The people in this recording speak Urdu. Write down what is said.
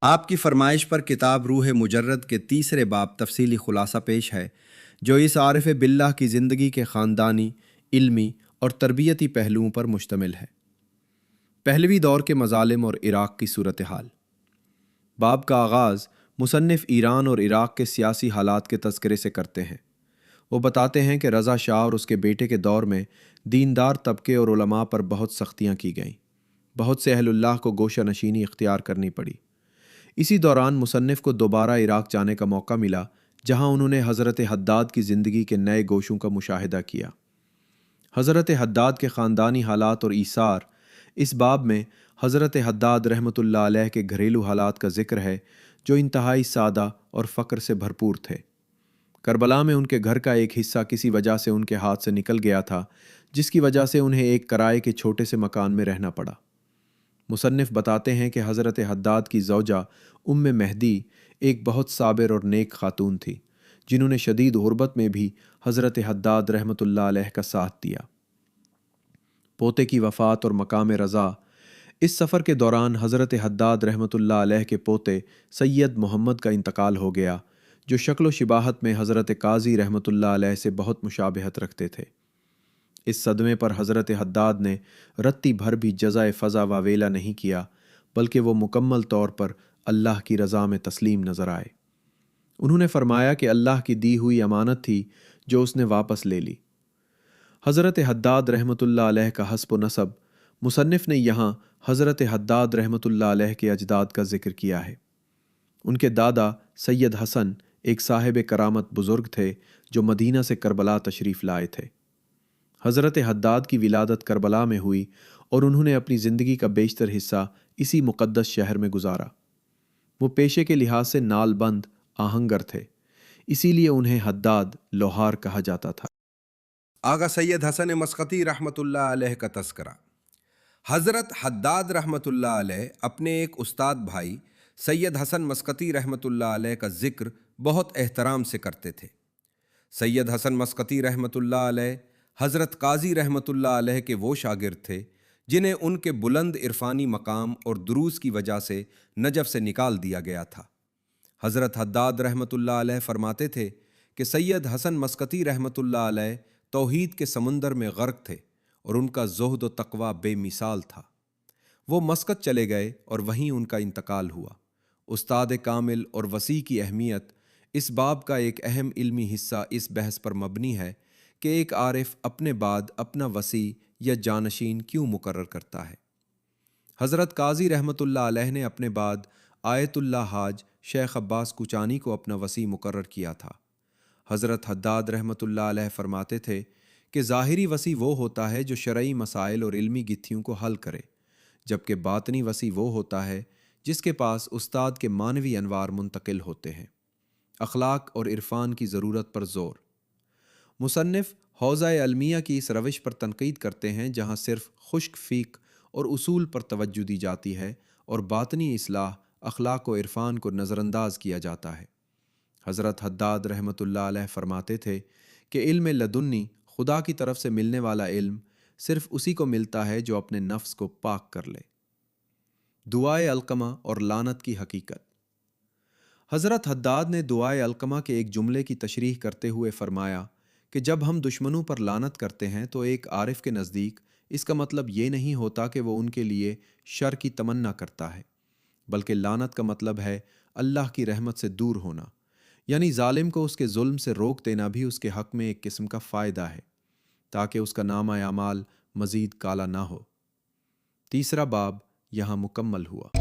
آپ کی فرمائش پر کتاب روح مجرد کے تیسرے باب تفصیلی خلاصہ پیش ہے، جو اس عارف باللہ کی زندگی کے خاندانی، علمی اور تربیتی پہلوؤں پر مشتمل ہے۔ پہلوی دور کے مظالم اور عراق کی صورتحال۔ باب کا آغاز مصنف ایران اور عراق کے سیاسی حالات کے تذکرے سے کرتے ہیں۔ وہ بتاتے ہیں کہ رضا شاہ اور اس کے بیٹے کے دور میں دیندار طبقے اور علماء پر بہت سختیاں کی گئیں۔ بہت سے اہل اللہ کو گوشہ نشینی اختیار کرنی پڑی۔ اسی دوران مصنف کو دوبارہ عراق جانے کا موقع ملا، جہاں انہوں نے حضرت حداد کی زندگی کے نئے گوشوں کا مشاہدہ کیا۔ حضرت حداد کے خاندانی حالات اور ایثار۔ اس باب میں حضرت حداد رحمۃ اللہ علیہ کے گھریلو حالات کا ذکر ہے، جو انتہائی سادہ اور فقر سے بھرپور تھے۔ کربلا میں ان کے گھر کا ایک حصہ کسی وجہ سے ان کے ہاتھ سے نکل گیا تھا، جس کی وجہ سے انہیں ایک کرائے کے چھوٹے سے مکان میں رہنا پڑا۔ مصنف بتاتے ہیں کہ حضرت حداد کی زوجہ ام مہدی ایک بہت صابر اور نیک خاتون تھی، جنہوں نے شدید غربت میں بھی حضرت حداد رحمۃ اللہ علیہ کا ساتھ دیا۔ پوتے کی وفات اور مقام رضا۔ اس سفر کے دوران حضرت حداد رحمۃ اللہ علیہ کے پوتے سید محمد کا انتقال ہو گیا، جو شکل و شباہت میں حضرت قاضی رحمۃ اللہ علیہ سے بہت مشابہت رکھتے تھے۔ اس صدمے پر حضرت حداد نے رتی بھر بھی جزائے فضا و ویلا نہیں کیا، بلکہ وہ مکمل طور پر اللہ کی رضا میں تسلیم نظر آئے۔ انہوں نے فرمایا کہ اللہ کی دی ہوئی امانت تھی جو اس نے واپس لے لی۔ حضرت حداد رحمۃ اللہ علیہ کا حسب و نسب۔ مصنف نے یہاں حضرت حداد رحمۃ اللہ علیہ کے اجداد کا ذکر کیا ہے۔ ان کے دادا سید حسن ایک صاحب کرامت بزرگ تھے، جو مدینہ سے کربلا تشریف لائے تھے۔ حضرت حداد کی ولادت کربلا میں ہوئی اور انہوں نے اپنی زندگی کا بیشتر حصہ اسی مقدس شہر میں گزارا۔ وہ پیشے کے لحاظ سے نال بند آہنگر تھے، اسی لیے انہیں حداد لوہار کہا جاتا تھا۔ آغا سید حسن مسقطی رحمۃ اللہ علیہ کا تذکرہ۔ حضرت حداد رحمۃ اللہ علیہ اپنے ایک استاد بھائی سید حسن مسقطی رحمۃ اللہ علیہ کا ذکر بہت احترام سے کرتے تھے۔ سید حسن مسقطی رحمۃ اللہ علیہ حضرت قاضی رحمۃ اللہ علیہ کے وہ شاگرد تھے جنہیں ان کے بلند عرفانی مقام اور دروس کی وجہ سے نجف سے نکال دیا گیا تھا۔ حضرت حداد رحمۃ اللہ علیہ فرماتے تھے کہ سید حسن مسقطی رحمۃ اللہ علیہ توحید کے سمندر میں غرق تھے اور ان کا زہد و تقوی بے مثال تھا۔ وہ مسقط چلے گئے اور وہیں ان کا انتقال ہوا۔ استاد کامل اور وسیع کی اہمیت۔ اس باب کا ایک اہم علمی حصہ اس بحث پر مبنی ہے کہ ایک عارف اپنے بعد اپنا وسیع یا جانشین کیوں مقرر کرتا ہے۔ حضرت قاضی رحمۃ اللہ علیہ نے اپنے بعد آیت اللہ حاج شیخ عباس کوچانی کو اپنا وسیع مقرر کیا تھا۔ حضرت حداد رحمۃ اللہ علیہ فرماتے تھے کہ ظاہری وسیع وہ ہوتا ہے جو شرعی مسائل اور علمی گتھیوں کو حل کرے، جبکہ باطنی وسیع وہ ہوتا ہے جس کے پاس استاد کے معنوی انوار منتقل ہوتے ہیں۔ اخلاق اور عرفان کی ضرورت پر زور۔ مصنف حوزہ علمیہ کی اس روش پر تنقید کرتے ہیں جہاں صرف خشک فیق اور اصول پر توجہ دی جاتی ہے اور باطنی اصلاح، اخلاق و عرفان کو نظر انداز کیا جاتا ہے۔ حضرت حداد رحمۃ اللہ علیہ فرماتے تھے کہ علم لدنی، خدا کی طرف سے ملنے والا علم، صرف اسی کو ملتا ہے جو اپنے نفس کو پاک کر لے۔ دعائے علقمہ اور لعنت کی حقیقت۔ حضرت حداد نے دعائے علقمہ کے ایک جملے کی تشریح کرتے ہوئے فرمایا کہ جب ہم دشمنوں پر لعنت کرتے ہیں تو ایک عارف کے نزدیک اس کا مطلب یہ نہیں ہوتا کہ وہ ان کے لیے شر کی تمنا کرتا ہے، بلکہ لعنت کا مطلب ہے اللہ کی رحمت سے دور ہونا، یعنی ظالم کو اس کے ظلم سے روک دینا بھی اس کے حق میں ایک قسم کا فائدہ ہے، تاکہ اس کا نامہ اعمال مزید کالا نہ ہو۔ تیسرا باب یہاں مکمل ہوا۔